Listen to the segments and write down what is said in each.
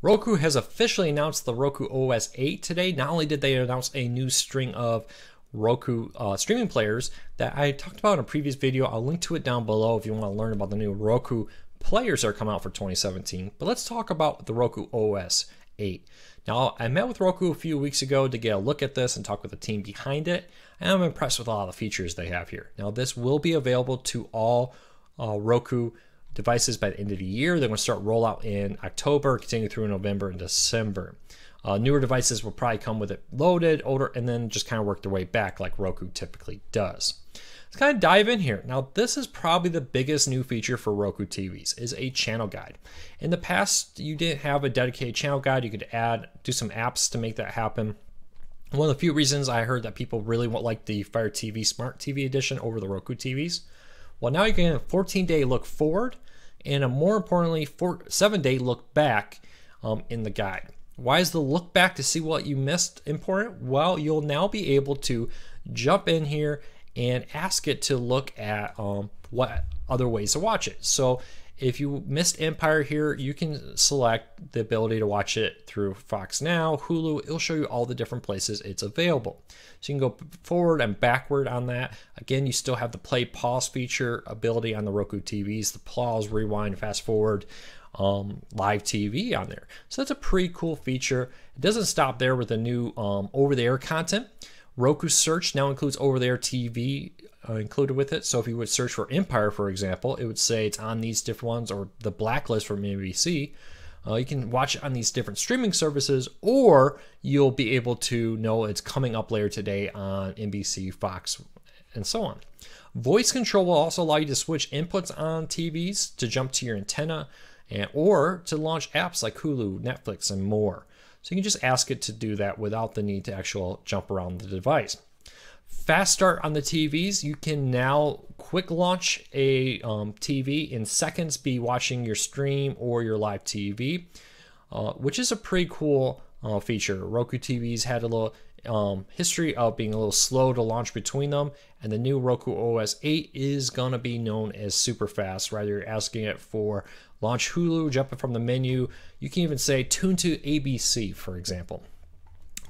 Roku has officially announced the Roku OS 8 today. Not only did they announce a new string of Roku streaming players that I talked about in a previous video. I'll link to it down below if you want to learn about the new Roku players that are coming out for 2017. But let's talk about the Roku OS 8. Now, I met with Roku a few weeks ago to get a look at this and talk with the team behind it, and I'm impressed with a lot of the features they have here. Now, this will be available to all Roku devices by the end of the year. They're going to start rollout in October, continue through November and December. Newer devices will probably come with it loaded, older, and then just kind of work their way back like Roku typically does. Let's kind of dive in here. Now, this is probably the biggest new feature for Roku TVs, is a channel guide. In the past, you didn't have a dedicated channel guide. You could do some apps to make that happen. One of the few reasons I heard that people really like the Fire TV Smart TV Edition over the Roku TVs. Well, now you can get a 14-day look forward and a more importantly, 7-day look back in the guide. Why is the look back to see what you missed important? Well, you'll now be able to jump in here and ask it to look at what other ways to watch it. So if you missed Empire here, you can select the ability to watch it through Fox Now, Hulu. It'll show you all the different places it's available. So you can go forward and backward on that. Again, you still have the play pause feature ability on the Roku TVs, the pause, rewind, fast forward, live TV on there. So that's a pretty cool feature. It doesn't stop there with the new over-the-air content. Roku Search now includes over-the-air TV included with it. So if you would search for Empire, for example, it would say it's on these different ones, or the Blacklist from ABC. You can watch it on these different streaming services, or you'll be able to know it's coming up later today on NBC, Fox, and so on. Voice control will also allow you to switch inputs on TVs to jump to your antenna, or to launch apps like Hulu, Netflix, and more. So you can just ask it to do that without the need to actually jump around the device. Fast start on the TVs. You can now quick launch a TV in seconds, be watching your stream or your live TV, which is a pretty cool feature. Roku TVs had a little history of being a little slow to launch between them, and the new Roku OS 8 is going to be known as super fast. Rather, you're asking it for launch Hulu, jumping from the menu. You can even say tune to ABC, for example.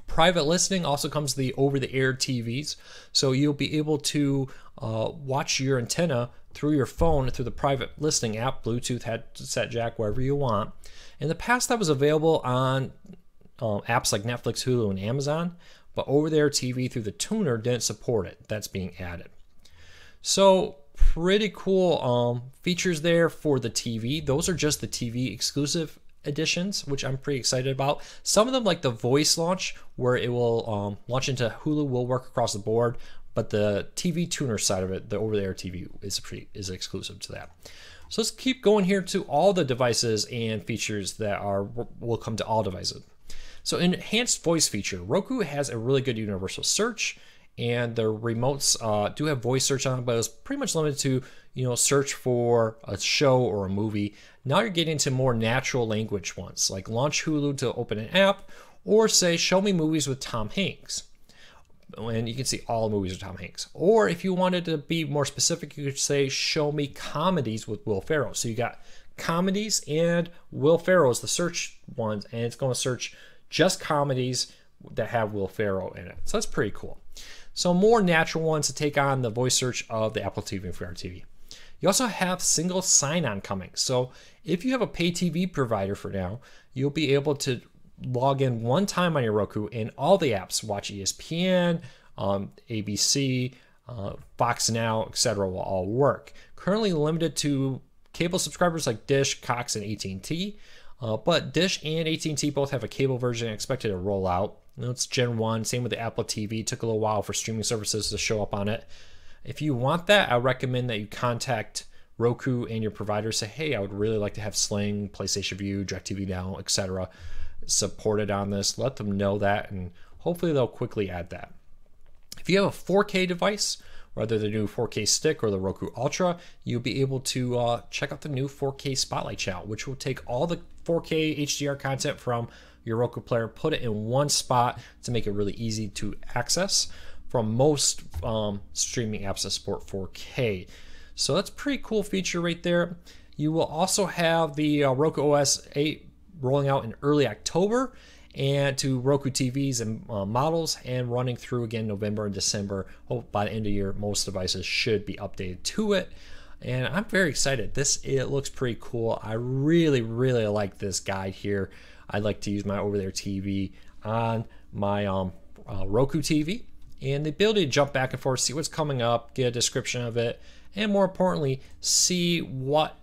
Private listening also comes to the over-the-air TVs, so you'll be able to watch your antenna through your phone through the private listening app, Bluetooth, headset jack, wherever you want. In the past, that was available on apps like Netflix, Hulu, and Amazon, but over-the-air TV through the tuner didn't support it. That's being added. So pretty cool features there for the TV. Those are just the TV exclusive editions, which I'm pretty excited about. Some of them, like the voice launch, where it will launch into Hulu, will work across the board, but the TV tuner side of it, the over-the-air TV, is exclusive to that. So let's keep going here to all the devices and features that will come to all devices. So enhanced voice feature. Roku has a really good universal search, and the remotes do have voice search on it, but it's pretty much limited to search for a show or a movie. Now you're getting into more natural language ones, like launch Hulu to open an app, or say show me movies with Tom Hanks. And you can see all movies with Tom Hanks. Or if you wanted to be more specific, you could say show me comedies with Will Ferrell. So you got comedies and Will Ferrell is the search ones, and it's going to search just comedies that have Will Ferrell in it. So that's pretty cool. So more natural ones to take on the voice search of the Apple TV and Fire TV. You also have single sign-on coming. So if you have a pay TV provider for now, you'll be able to log in one time on your Roku and all the apps, watch ESPN, ABC, Fox Now, etc. will all work. Currently limited to cable subscribers like Dish, Cox, and AT&T. But Dish and AT&T both have a cable version expected to roll out. It's Gen 1. Same with the Apple TV. It took a little while for streaming services to show up on it. If you want that, I recommend that you contact Roku and your provider. Say, hey, I would really like to have Sling, PlayStation Vue, DirecTV Now, etc. supported on this. Let them know that, and hopefully they'll quickly add that. If you have a 4K device, whether the new 4K stick or the Roku Ultra, you'll be able to check out the new 4K Spotlight channel, which will take all the 4K HDR content from your Roku player, put it in one spot to make it really easy to access from most streaming apps that support 4K. So that's a pretty cool feature right there. You will also have the Roku OS 8 rolling out in early October and to Roku TVs and models, and running through again November and December. Hope by the end of the year most devices should be updated to it, and I'm very excited. It looks pretty cool. I really like this guide here. I like to use my over-there TV on my Roku TV, and the ability to jump back and forth, see what's coming up, get a description of it, and more importantly, see what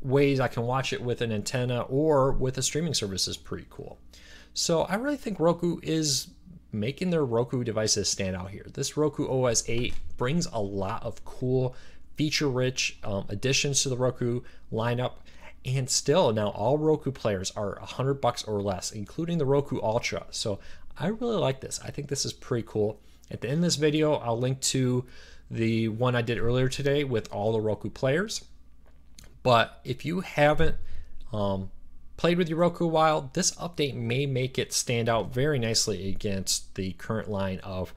ways I can watch it with an antenna or with a streaming service is pretty cool. So I really think Roku is making their Roku devices stand out here. This Roku OS 8 brings a lot of cool, feature-rich additions to the Roku lineup, and still now all Roku players are $100 or less, including the Roku Ultra. So I really like this. I think this is pretty cool. At the end of this video, I'll link to the one I did earlier today with all the Roku players. But if you haven't played with your Roku a while, this update may make it stand out very nicely against the current line of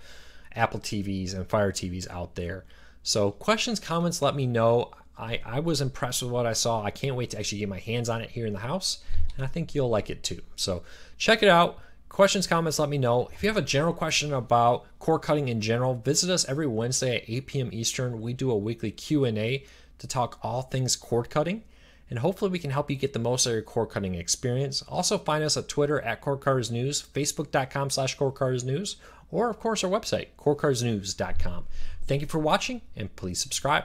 Apple TVs and Fire TVs out there. So questions, comments, let me know. I was impressed with what I saw. I can't wait to actually get my hands on it here in the house, and I think you'll like it too. So check it out. Questions, comments, let me know. If you have a general question about cord cutting in general, visit us every Wednesday at 8 p.m. Eastern. We do a weekly Q&A to talk all things cord cutting, and hopefully we can help you get the most out of your cord cutting experience. Also find us at Twitter at CordCuttersNews, Facebook.com/CordCuttersNews, or of course our website, CordCuttersNews.com. Thank you for watching, and please subscribe.